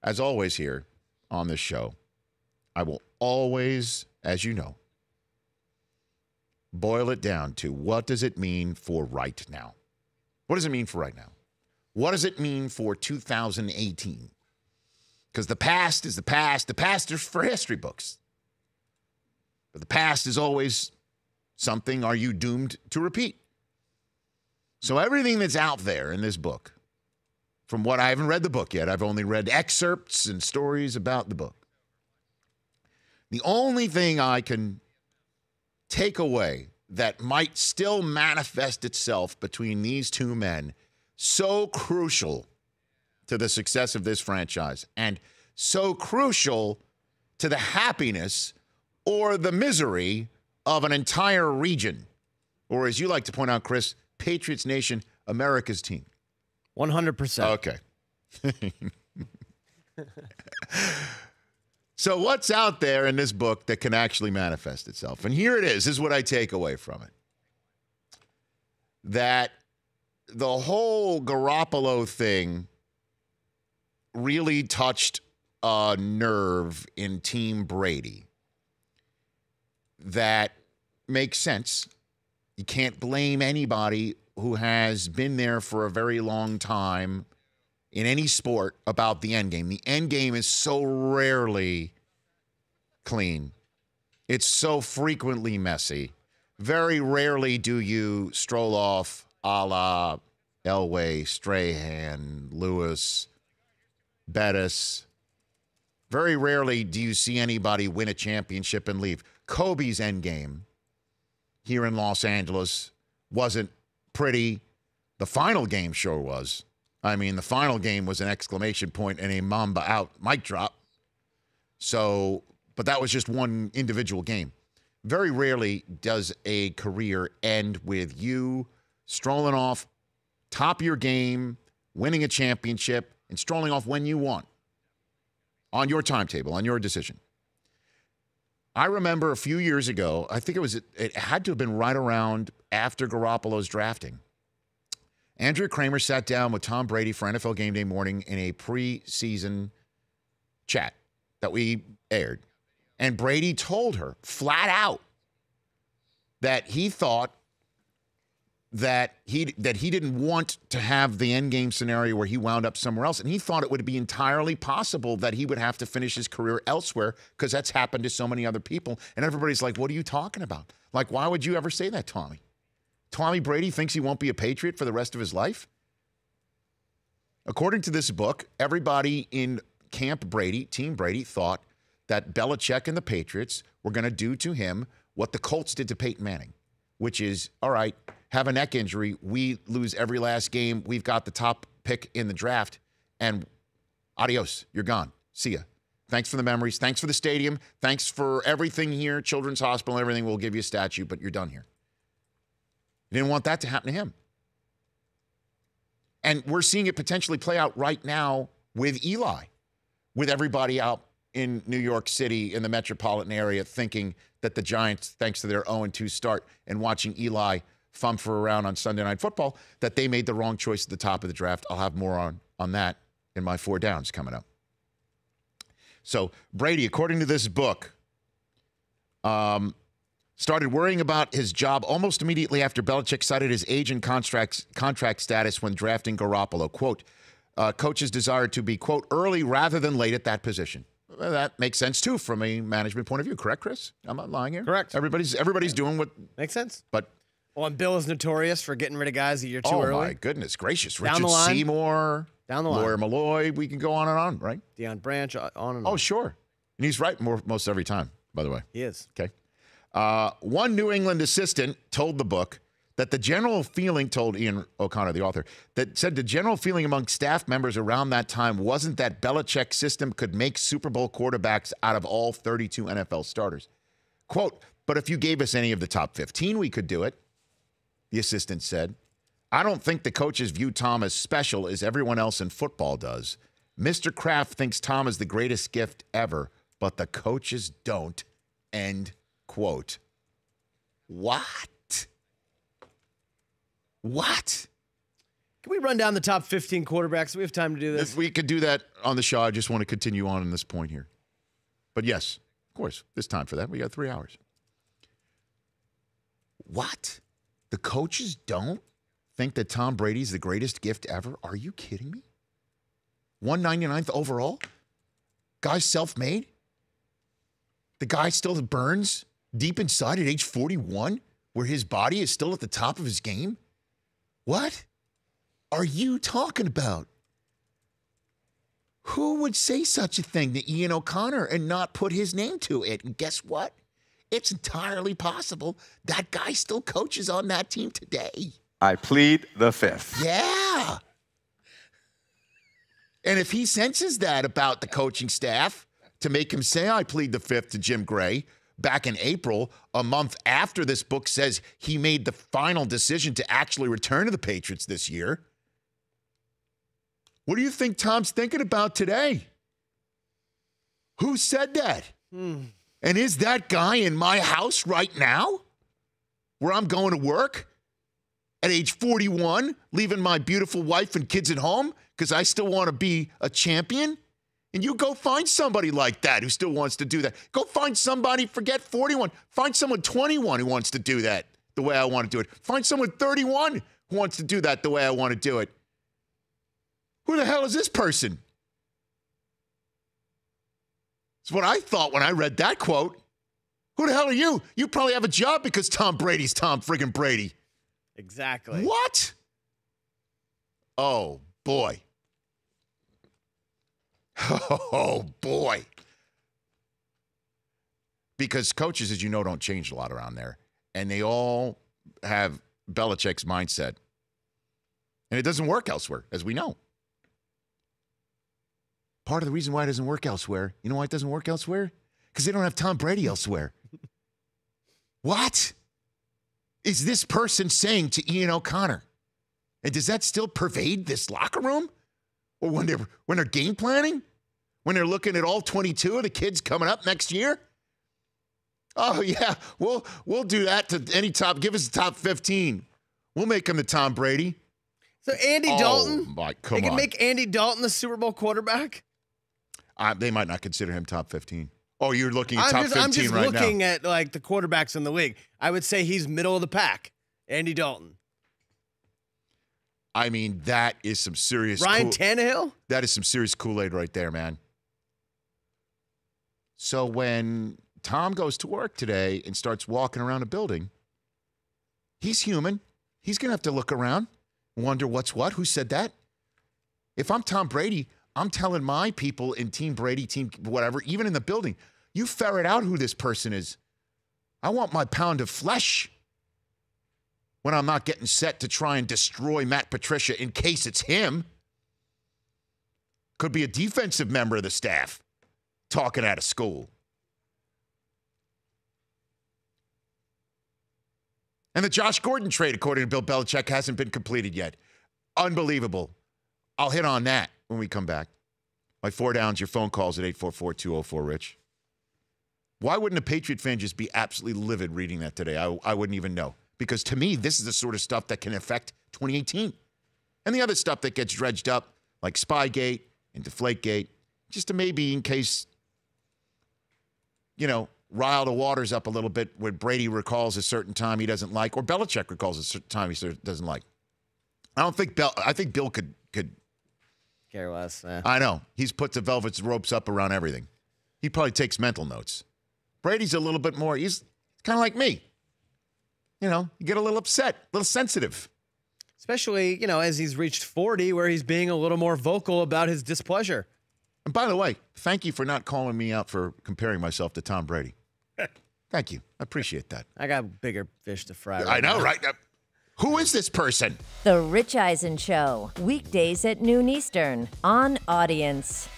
As always here on this show, I will always, as you know, boil it down to what does it mean for right now? What does it mean for right now? What does it mean for 2018? Because the past is the past. The past is for history books. But the past is always something are you doomed to repeat? So everything that's out there in this book, from what I haven't read the book yet, I've only read excerpts and stories about the book. The only thing I can take away that might still manifest itself between these two men, so crucial to the success of this franchise and so crucial to the happiness or the misery of an entire region, or as you like to point out, Chris, Patriots Nation, America's team. 100%. Okay. So what's out there in this book that can actually manifest itself? And here it is. This is what I take away from it. That the whole Garoppolo thing really touched a nerve in Team Brady that makes sense. You can't blame anybody who has been there for a very long time in any sport about the end game. The end game is so rarely clean. It's so frequently messy. Very rarely do you stroll off a la Elway, Strahan, Lewis, Bettis. Very rarely do you see anybody win a championship and leave. Kobe's end game here in Los Angeles wasn't pretty. The final game sure was. I mean, the final game was an exclamation point and a Mamba out mic drop. So, but that was just one individual game. Very rarely does a career end with you strolling off top of your game, winning a championship, and strolling off when you want on your timetable, on your decision. I remember a few years ago, I think it had to have been right around after Garoppolo's drafting. Andrea Kramer sat down with Tom Brady for NFL Game Day morning in a preseason chat that we aired. And Brady told her flat out that he thought that he didn't want to have the end game scenario where he wound up somewhere else. And he thought it would be entirely possible that he would have to finish his career elsewhere because that's happened to so many other people. And everybody's like, what are you talking about? Like, why would you ever say that, Tommy? Tommy Brady thinks he won't be a Patriot for the rest of his life? According to this book, everybody in Camp Brady, Team Brady, thought that Belichick and the Patriots were going to do to him what the Colts did to Peyton Manning, which is, all right, have a neck injury, we lose every last game, we've got the top pick in the draft, and adios, you're gone. See ya. Thanks for the memories. Thanks for the stadium. Thanks for everything here, Children's Hospital, everything. We'll give you a statue, but you're done here. He didn't want that to happen to him. And we're seeing it potentially play out right now with Eli, with everybody out in New York City in the metropolitan area thinking that the Giants, thanks to their 0-2 start and watching Eli fumble around on Sunday Night Football, that they made the wrong choice at the top of the draft. I'll have more on that in my 4 downs coming up. So Brady, according to this book, started worrying about his job almost immediately after Belichick cited his age and contract status when drafting Garoppolo. Quote, coaches desired to be, quote, early rather than late at that position. Well, that makes sense, too, from a management point of view. Correct, Chris? I'm not lying here. Correct. Everybody's doing what... Makes sense. But... Well, and Bill is notorious for getting rid of guys a year too early. Oh, my goodness gracious. Down Richard the line. Seymour. Down the line. Lawyer Malloy. We can go on and on, right? Deion Branch, on and on. Oh, sure. And he's right most every time, by the way. He is. Okay. One New England assistant told the book that the general feeling, told Ian O'Connor, the author, that said the general feeling among staff members around that time wasn't that Belichick's system could make Super Bowl quarterbacks out of all 32 NFL starters. Quote, but if you gave us any of the top 15, we could do it, the assistant said. I don't think the coaches view Tom as special as everyone else in football does. Mr. Kraft thinks Tom is the greatest gift ever, but the coaches don't. End quote. What? Can we run down the top 15 quarterbacks? Do we have time to do this? We could do that on the show. I just want to continue on in this point here. But yes, of course, there's time for that. We got 3 hours. What? The coaches don't think that Tom Brady's the greatest gift ever? Are you kidding me? 199th overall? Guy's self-made? The guy still burns deep inside at age 41, where his body is still at the top of his game? What are you talking about? Who would say such a thing to Ian O'Connor and not put his name to it? And guess what? It's entirely possible that guy still coaches on that team today. I plead the fifth. Yeah. And if he senses that about the coaching staff to make him say, I plead the fifth to Jim Gray, back in April, a month after this book says he made the final decision to actually return to the Patriots this year, what do you think Tom's thinking about today? Who said that? And is that guy in my house right now where I'm going to work at age 41, leaving my beautiful wife and kids at home because I still want to be a champion? And you go find somebody like that who still wants to do that. Go find somebody, forget 41. Find someone 21 who wants to do that the way I want to do it. Find someone 31 who wants to do that the way I want to do it. Who the hell is this person? It's what I thought when I read that quote. Who the hell are you? You probably have a job because Tom Brady's Tom friggin' Brady. Exactly. What? Oh, boy. Oh, boy. Because coaches, as you know, don't change a lot around there. And they all have Belichick's mindset. And it doesn't work elsewhere, as we know. Part of the reason why it doesn't work elsewhere, you know why it doesn't work elsewhere? Because they don't have Tom Brady elsewhere. What is this person saying to Ian O'Connor? And does that still pervade this locker room? Or when they're game planning? When they're looking at all 22 of the kids coming up next year? Oh, yeah, we'll do that to any top. Give us the top 15. We'll make him the Tom Brady. So Andy Dalton? Come they can on. make Andy Dalton the Super Bowl quarterback? They might not consider him top 15. Oh, you're looking at top 15 right now. I'm just looking at like the quarterbacks in the league. I would say he's middle of the pack. Andy Dalton. I mean, that is some serious Ryan Tannehill? That is some serious Kool-Aid right there, man. So when Tom goes to work today and starts walking around a building, he's human. He's going to have to look around, wonder what's what, who said that. If I'm Tom Brady, I'm telling my people in Team Brady, Team whatever, even in the building, you ferret out who this person is. I want my pound of flesh when I'm not getting set to try and destroy Matt Patricia in case it's him. Could be a defensive member of the staff talking out of school. And the Josh Gordon trade, according to Bill Belichick, hasn't been completed yet. Unbelievable. I'll hit on that when we come back. My 4 downs, your phone calls at 844-204-RICH. Why wouldn't a Patriot fan just be absolutely livid reading that today? I wouldn't even know. Because to me, this is the sort of stuff that can affect 2018. And the other stuff that gets dredged up, like Spygate and Deflategate, just to maybe in case, rile the waters up a little bit when Brady recalls a certain time he doesn't like, or Belichick recalls a certain time he doesn't like. I think Bill could care less. I know. He's put the velvet ropes up around everything. He probably takes mental notes. Brady's a little bit more, he's kind of like me. You get a little upset, a little sensitive. Especially, as he's reached 40, where he's being a little more vocal about his displeasure. And by the way, thank you for not calling me out for comparing myself to Tom Brady. Thank you. I appreciate that. I got bigger fish to fry. I know, right? Who is this person? The Rich Eisen Show, weekdays at noon Eastern on Audience.